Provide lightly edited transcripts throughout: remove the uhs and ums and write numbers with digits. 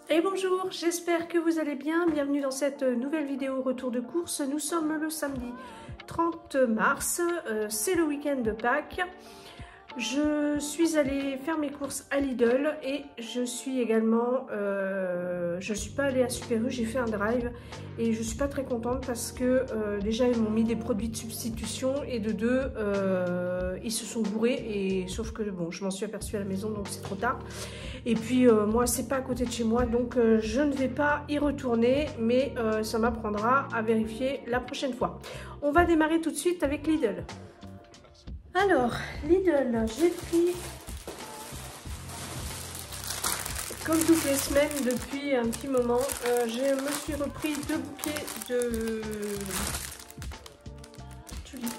Et bonjour, j'espère que vous allez bien. Bienvenue dans cette nouvelle vidéo retour de course. Nous sommes le samedi 30 mars, c'est le week-end de Pâques. Je suis allée faire mes courses à Lidl et je suis également, je suis pas allée à Super U, j'ai fait un drive et je suis pas très contente parce que déjà ils m'ont mis des produits de substitution et de deux, ils se sont bourrés et sauf que bon, je m'en suis aperçue à la maison donc c'est trop tard. Et puis moi c'est pas à côté de chez moi donc je ne vais pas y retourner mais ça m'apprendra à vérifier la prochaine fois. On va démarrer tout de suite avec Lidl. Alors, Lidl, j'ai pris, comme toutes les semaines depuis un petit moment, je me suis repris 2 bouquets de tulipes.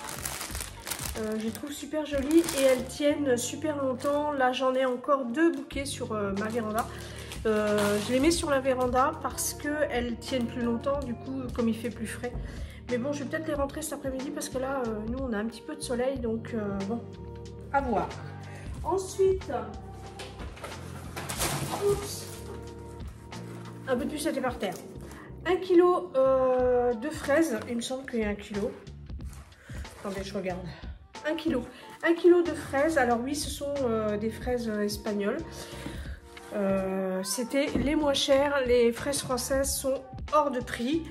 Je les trouve super jolies et elles tiennent super longtemps. Là, j'en ai encore 2 bouquets sur ma véranda. Je les mets sur la véranda parce qu'elles tiennent plus longtemps, du coup, comme il fait plus frais. Mais bon, je vais peut-être les rentrer cet après-midi parce que là, nous, on a un petit peu de soleil, donc bon, à voir. Ensuite, oups, un peu de puce était par terre. 1 kg de fraises, il me semble qu'il y a 1 kg. Attendez, je regarde. 1 kg. 1 kg de fraises, alors oui, ce sont des fraises espagnoles. C'était les moins chères, les fraises françaises sont hors de prix.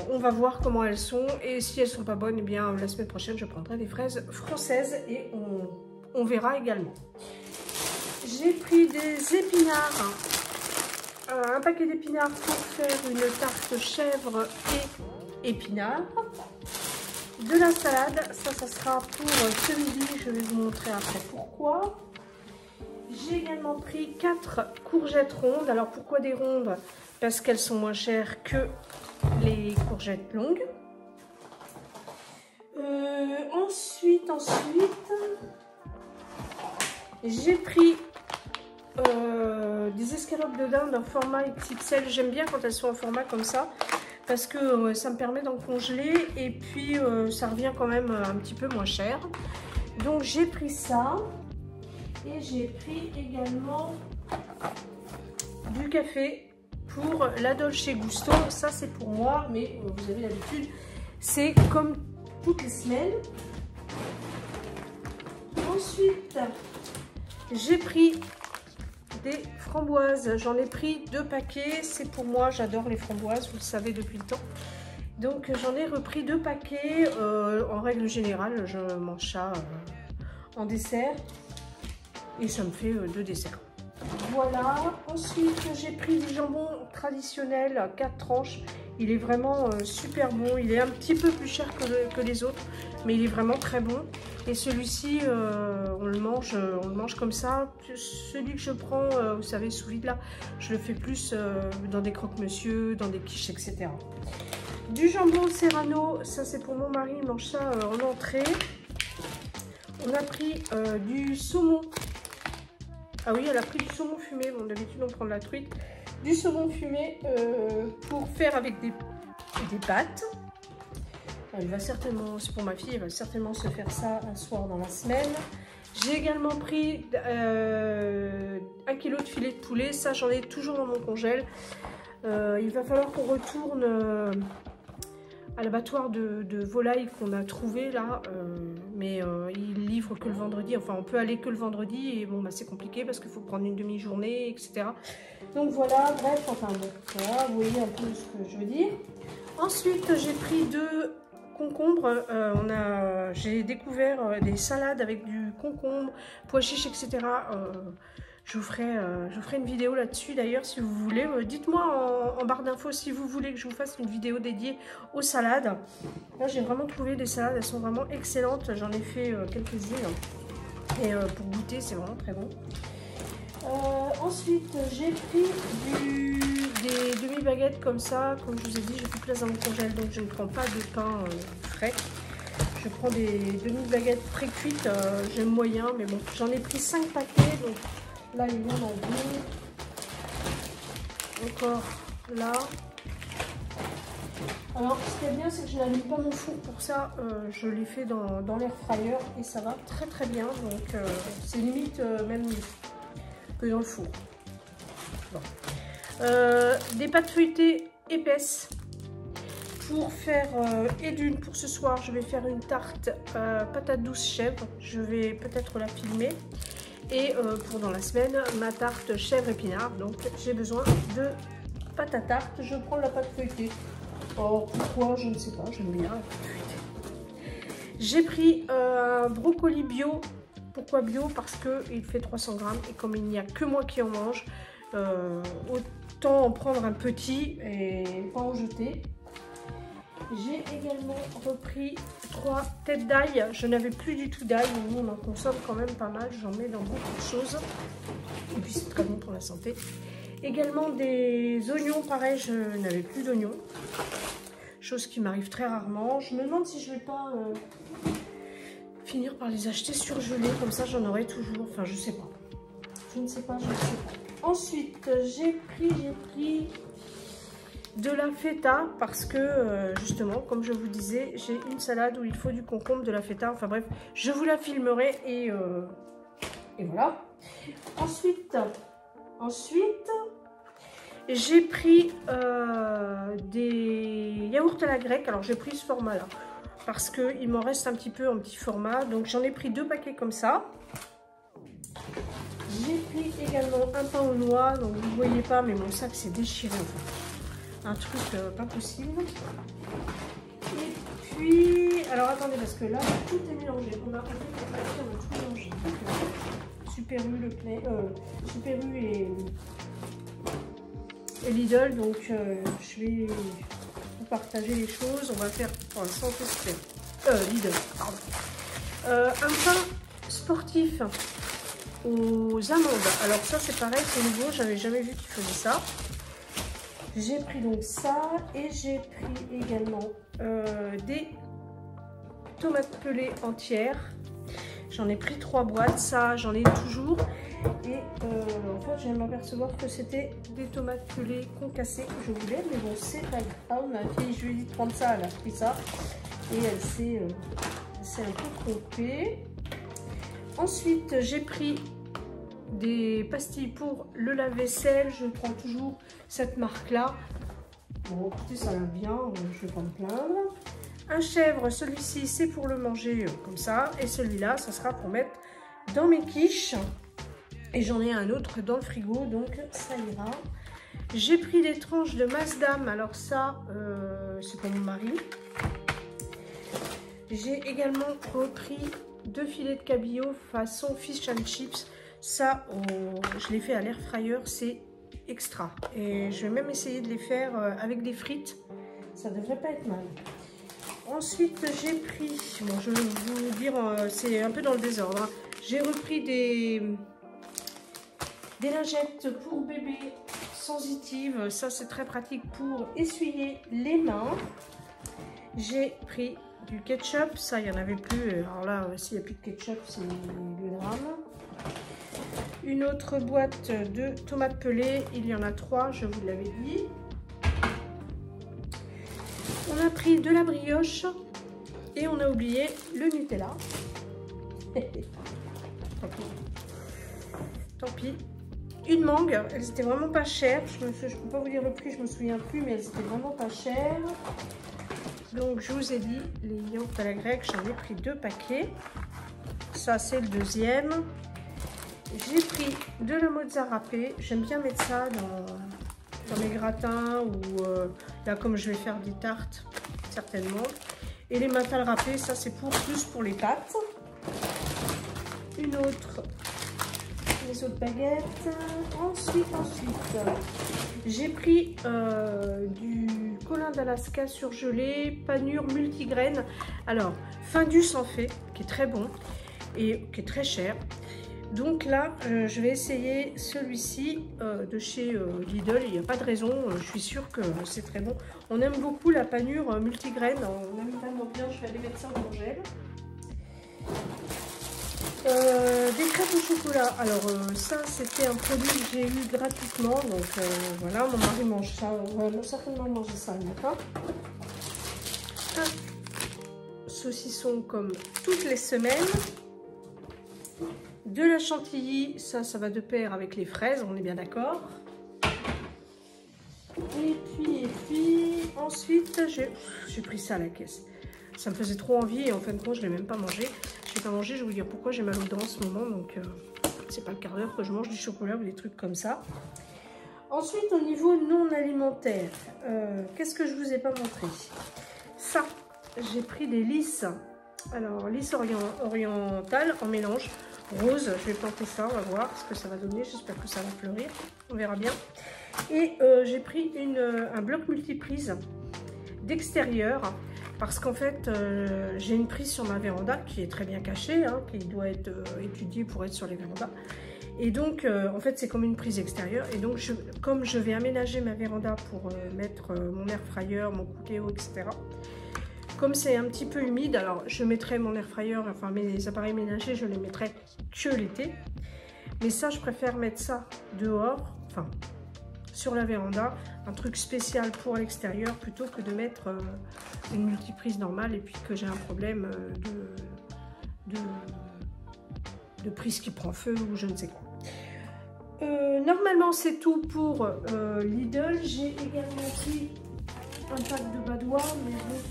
On va voir comment elles sont et si elles sont pas bonnes, eh bien la semaine prochaine je prendrai des fraises françaises et on verra également. J'ai pris des épinards, un paquet d'épinards pour faire une tarte chèvre et épinards. De la salade, ça sera pour ce midi, je vais vous montrer après pourquoi. J'ai également pris 4 courgettes rondes. Alors pourquoi des rondes? Parce qu'elles sont moins chères que les courgettes longues. Ensuite, j'ai pris des escalopes de dinde en format XXL. J'aime bien quand elles sont en format comme ça parce que ça me permet d'en congeler et puis ça revient quand même un petit peu moins cher. Donc j'ai pris ça et j'ai pris également du café pour la Dolce Gusto. Ça c'est pour moi, mais vous avez l'habitude, c'est comme toutes les semaines. Ensuite, j'ai pris des framboises. J'en ai pris 2 paquets. C'est pour moi, j'adore les framboises, vous le savez depuis le temps. Donc j'en ai repris 2 paquets. En règle générale, je mange ça en dessert. Et ça me fait 2 desserts. Voilà, ensuite j'ai pris du jambon traditionnel 4 tranches. Il est vraiment super bon, il est un petit peu plus cher que les autres, mais il est vraiment très bon. Et celui-ci, on le mange comme ça. Celui que je prends, vous savez, sous vide là, je le fais plus dans des croque-monsieur, dans des quiches, etc. Du jambon serrano, ça c'est pour mon mari, il mange ça en entrée. On a pris du saumon. Ah oui, elle a pris du saumon fumé. Bon, d'habitude, on prend de la truite. Du saumon fumé pour faire avec des pâtes. Elle va certainement, c'est pour ma fille, elle va certainement se faire ça un soir dans la semaine. J'ai également pris 1 kg de filet de poulet. Ça, j'en ai toujours dans mon congèle. Il va falloir qu'on retourne à l'abattoir de volaille qu'on a trouvé là, mais il livre que le vendredi, enfin on peut aller que le vendredi et bon bah c'est compliqué parce qu'il faut prendre une demi-journée, etc. Donc voilà, bref, enfin bon, voilà, vous voyez un peu ce que je veux dire. Ensuite j'ai pris 2 concombres, j'ai découvert des salades avec du concombre, pois chiches, etc. Je vous ferai une vidéo là-dessus d'ailleurs si vous voulez. Dites-moi en barre d'infos si vous voulez que je vous fasse une vidéo dédiée aux salades. Là j'ai vraiment trouvé des salades, elles sont vraiment excellentes. J'en ai fait quelques-unes. Et pour goûter c'est vraiment très bon. Ensuite j'ai pris des demi-baguettes comme ça. Comme je vous ai dit, j'ai plus de place dans mon congèle donc je ne prends pas de pain frais. Je prends des demi-baguettes pré-cuites, j'aime moyen mais bon. J'en ai pris 5 paquets donc... Là, il y en a 2. Encore là. Alors, ce qui est bien, c'est que je n'allume pas mon four pour ça. Je l'ai fait dans l'air fryer et ça va très très bien. Donc, c'est limite même que dans le four. fois. Des pâtes feuilletées épaisses pour faire et d'une pour ce soir. Je vais faire une tarte patate douce chèvre. Je vais peut-être la filmer. Et pour dans la semaine, ma tarte chèvre épinard. Donc j'ai besoin de pâte à tarte. Je prends la pâte feuilletée. Oh, pourquoi? Je ne sais pas. J'aime bien la pâte feuilletée. J'ai pris un brocoli bio. Pourquoi bio? Parce qu'il fait 300 grammes et comme il n'y a que moi qui en mange, autant en prendre un petit et pas en jeter. J'ai également repris 3 têtes d'ail. Je n'avais plus du tout d'ail, mais nous on en consomme quand même pas mal. J'en mets dans beaucoup de choses. Et puis c'est très bon pour la santé. Également des oignons, pareil, je n'avais plus d'oignons. Chose qui m'arrive très rarement. Je me demande si je vais pas finir par les acheter surgelés. Comme ça j'en aurai toujours. Enfin je sais pas. Je ne sais pas, je ne sais pas. Ensuite j'ai pris de la feta parce que justement comme je vous disais j'ai une salade où il faut du concombre, de la feta, enfin bref je vous la filmerai et voilà. Ensuite j'ai pris des yaourts à la grecque. Alors j'ai pris ce format là parce qu'il m'en reste un petit peu en petit format, donc j'en ai pris 2 paquets comme ça. J'ai pris également un pain aux noix, donc vous ne voyez pas mais mon sac s'est déchiré en fait. Un truc pas possible. Et puis, alors attendez, parce que là, tout est mélangé. On a tout mélangé. Super U, Super U et Lidl. Donc, je vais vous partager les choses. On va faire pour l'instant Super Lidl, pardon. Un pain sportif aux amandes. Alors ça, c'est pareil, c'est nouveau. J'avais jamais vu qu'ils faisaient ça. J'ai pris donc ça et j'ai pris également des tomates pelées entières. J'en ai pris 3 boîtes, ça j'en ai toujours. Et en fait, je viens de m'apercevoir que c'était des tomates pelées concassées que je voulais. Mais bon, c'est pas grave. Ma fille, je lui ai dit de prendre ça, elle a pris ça. Et elle s'est un peu trompée. Ensuite, j'ai pris des pastilles pour le lave-vaisselle. Je prends toujours cette marque là. Bon écoutez, ça va bien, je vais pas me plaindre. Un chèvre, celui-ci c'est pour le manger comme ça, et celui-là ça sera pour mettre dans mes quiches. Et j'en ai un autre dans le frigo, donc ça ira. J'ai pris des tranches de Maasdam, alors ça c'est pour mon mari. J'ai également repris 2 filets de cabillaud façon fish and chips. Ça, je l'ai fait à l'air fryer, c'est extra. Et je vais même essayer de les faire avec des frites. Ça devrait pas être mal. Ensuite, j'ai pris, bon, je vais vous dire, c'est un peu dans le désordre. Hein. J'ai repris des lingettes pour bébé sensitives. Ça, c'est très pratique pour essuyer les mains. J'ai pris du ketchup. Ça, il n'y en avait plus. Alors là, s'il n'y a plus de ketchup, c'est le drame. Une autre boîte de tomates pelées, il y en a 3, je vous l'avais dit. On a pris de la brioche et on a oublié le Nutella. Tant pis. Une mangue, elles étaient vraiment pas chères. Je ne peux pas vous dire le prix, je me souviens plus, mais elles étaient vraiment pas chères. Donc je vous ai dit, les yaourts à la grecque, j'en ai pris 2 paquets. Ça c'est le deuxième. J'ai pris de la mozza râpée. J'aime bien mettre ça dans mes gratins ou là comme je vais faire des tartes certainement. Et les mentales râpées, ça c'est plus pour les pâtes. Une autre, les autres baguettes. Ensuite, j'ai pris du colin d'Alaska surgelé, panure multigraines. Alors, Findus en fait, qui est très bon et qui est très cher. Donc là, je vais essayer celui-ci de chez Lidl. Il n'y a pas de raison, je suis sûre que c'est très bon. On aime beaucoup la panure multigraine, on aime vraiment bien. Je vais aller mettre ça au congèle. Des crêpes au chocolat. Alors ça, c'était un produit que j'ai eu gratuitement. Donc voilà, mon mari mange ça. On va certainement manger ça le matin. Un saucisson comme toutes les semaines. De la chantilly, ça va de pair avec les fraises, on est bien d'accord. Et puis, ensuite, j'ai pris ça à la caisse. Ça me faisait trop envie et en fin de compte, je ne l'ai même pas mangé. Je n'ai pas mangé, je vais vous dire pourquoi j'ai mal aux dents en ce moment. Donc, c'est pas le quart d'heure que je mange du chocolat ou des trucs comme ça. Ensuite, au niveau non alimentaire, qu'est-ce que je vous ai pas montré? Ça, j'ai pris des lys. Alors, lys orientales en mélange rose. Je vais planter ça, on va voir ce que ça va donner. J'espère que ça va fleurir. On verra bien. Et j'ai pris un bloc multiprise d'extérieur. Parce qu'en fait, j'ai une prise sur ma véranda qui est très bien cachée, hein, qui doit être étudiée pour être sur les vérandas. Et donc, en fait, c'est comme une prise extérieure. Et donc, comme je vais aménager ma véranda pour mettre mon air fryer, mon cookéo, etc. Comme c'est un petit peu humide, alors je mettrai mon air fryer, enfin mes appareils ménagers, je les mettrai que l'été. Mais ça, je préfère mettre ça dehors, enfin sur la véranda, un truc spécial pour l'extérieur plutôt que de mettre une multiprise normale et puis que j'ai un problème de prise qui prend feu ou je ne sais quoi. Normalement c'est tout pour Lidl. J'ai également pris un pack de Badois, mais bon,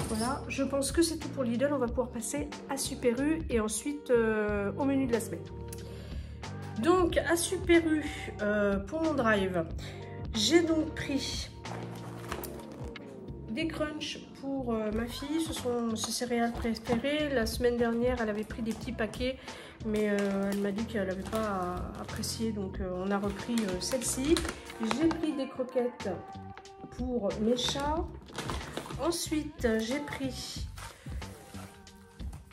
voilà, je pense que c'est tout pour Lidl. On va pouvoir passer à Super U et ensuite au menu de la semaine. Donc à Super U, pour mon drive, j'ai donc pris des crunchs pour ma fille. Ce sont ses céréales préférées. La semaine dernière, elle avait pris des petits paquets, mais elle m'a dit qu'elle n'avait pas apprécié, donc on a repris celle-ci. J'ai pris des croquettes pour mes chats. Ensuite, j'ai pris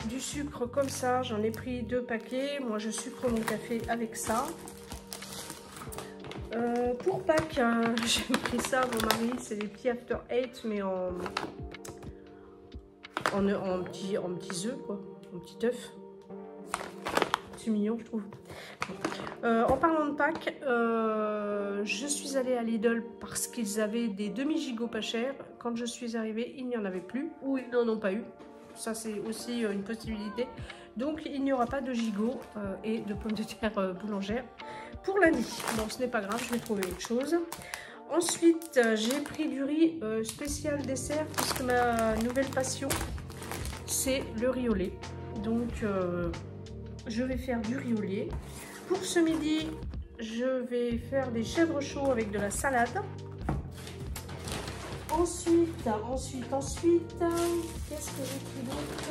du sucre comme ça. J'en ai pris 2 paquets. Moi, je sucre mon café avec ça. Pour Pâques, j'ai pris ça à mon mari. C'est des petits After Eight, mais en petits œufs, quoi. En petit œuf. C'est mignon, je trouve. En parlant de Pâques, je suis allée à Lidl parce qu'ils avaient des demi-gigots pas chers. Quand je suis arrivée, il n'y en avait plus ou ils n'en ont pas eu. Ça, c'est aussi une possibilité. Donc, il n'y aura pas de gigots et de pommes de terre boulangères pour lundi. Bon, ce n'est pas grave, je vais trouver autre chose. Ensuite, j'ai pris du riz spécial dessert puisque ma nouvelle passion, c'est le riz au lait. Donc, je vais faire du riz au lait. Pour ce midi, je vais faire des chèvres chauds avec de la salade. Ensuite, qu'est-ce que j'ai pris d'autre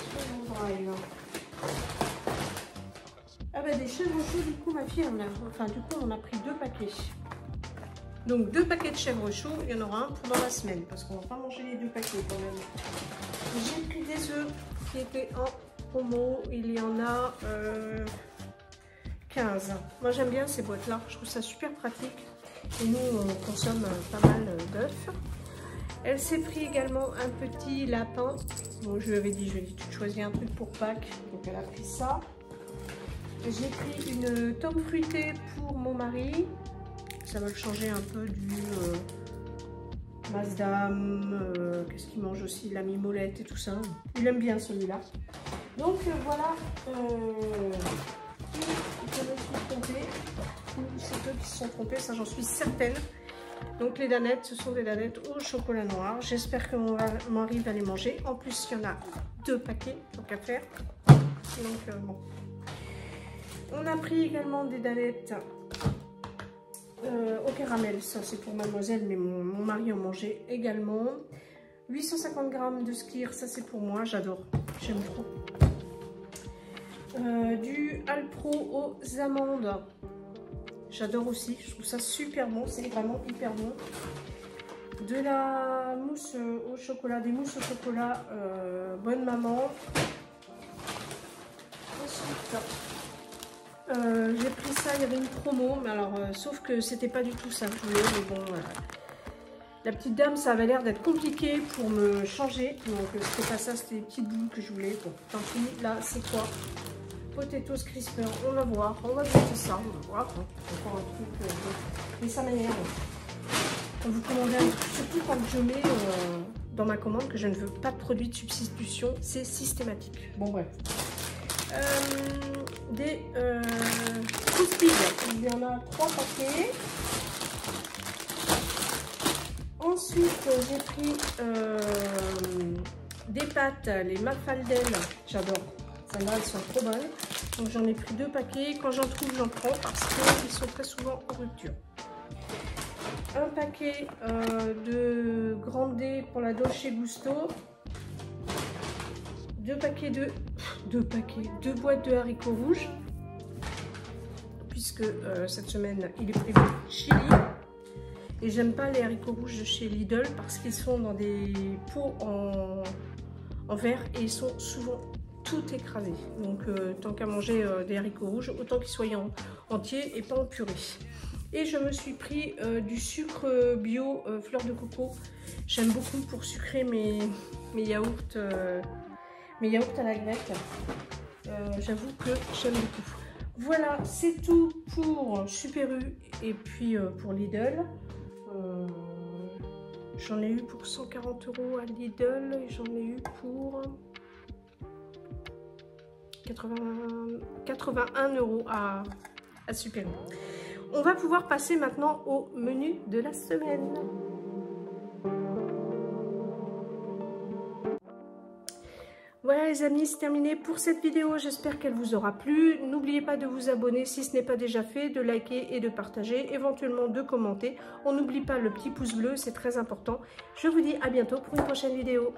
sur mon drive? Ah ben des chèvres chauds, du coup ma fille on a pris 2 paquets. Donc 2 paquets de chèvres chauds, il y en aura un pendant la semaine parce qu'on va pas manger les 2 paquets quand même. J'ai pris des œufs qui étaient en promo, il y en a 15. Moi j'aime bien ces boîtes là, je trouve ça super pratique et nous on consomme pas mal d'œufs. Elle s'est pris également un petit lapin. Bon, je lui avais dit, tu choisis un truc pour Pâques. Donc elle a pris ça. J'ai pris une tome fruitée pour mon mari. Ça va le changer un peu du Mazdam. Qu'est-ce qu'il mange aussi? La mimolette et tout ça. Il aime bien celui-là. Donc voilà. Je me suis trompée. C'est eux qui se sont trompés, ça j'en suis certaine. Donc les danettes, ce sont des danettes au chocolat noir. J'espère que mon mari va les manger. En plus, il y en a 2 paquets, donc à faire. Donc bon. On a pris également des danettes au caramel. Ça c'est pour mademoiselle, mais mon mari en mangeait également. 850 g de Skyr, ça c'est pour moi, j'adore. J'aime trop. Du Alpro aux amandes. J'adore aussi, je trouve ça super bon, c'est vraiment hyper bon. De la mousse au chocolat, des mousses au chocolat Bonne Maman. Ensuite, j'ai pris ça, il y avait une promo, mais alors, sauf que c'était pas du tout ça que je voulais, mais bon, la petite dame, ça avait l'air d'être compliqué pour me changer, donc c'était pas ça, c'était les petites boules que je voulais. Bon, tant pis, là, c'est quoi? Potatoes Crisper, on va voir, on va goûter ça, on va voir. Encore un truc, mais ça m'énerve. Quand vous commandez un truc, surtout quand je mets dans ma commande que je ne veux pas de produits de substitution, c'est systématique. Bon bref. Des crispies, il y en a 3 paquets. Ensuite, j'ai pris des pâtes, les Mafalden. J'adore. Celles-là, elles sont trop bonnes. Donc j'en ai pris 2 paquets. Quand j'en trouve, j'en prends parce qu'ils sont très souvent en rupture. Un paquet de Grande pour la Dolce Gusto. 2 boîtes de haricots rouges. Puisque cette semaine, il est prévu chili. Et j'aime pas les haricots rouges de chez Lidl parce qu'ils sont dans des pots en verre et ils sont souvent tout écrasés. Donc tant qu'à manger des haricots rouges, autant qu'ils soient entiers et pas en purée. Et je me suis pris du sucre bio fleur de coco. J'aime beaucoup pour sucrer mes yaourts à la grecque. J'avoue que j'aime beaucoup. Voilà, c'est tout pour Super U et puis pour Lidl. J'en ai eu pour 140 € à Lidl et j'en ai eu pour 81 € à Super U. On va pouvoir passer maintenant au menu de la semaine. Voilà les amis, c'est terminé pour cette vidéo. J'espère qu'elle vous aura plu. N'oubliez pas de vous abonner si ce n'est pas déjà fait, de liker et de partager, éventuellement de commenter. On n'oublie pas le petit pouce bleu, c'est très important. Je vous dis à bientôt pour une prochaine vidéo.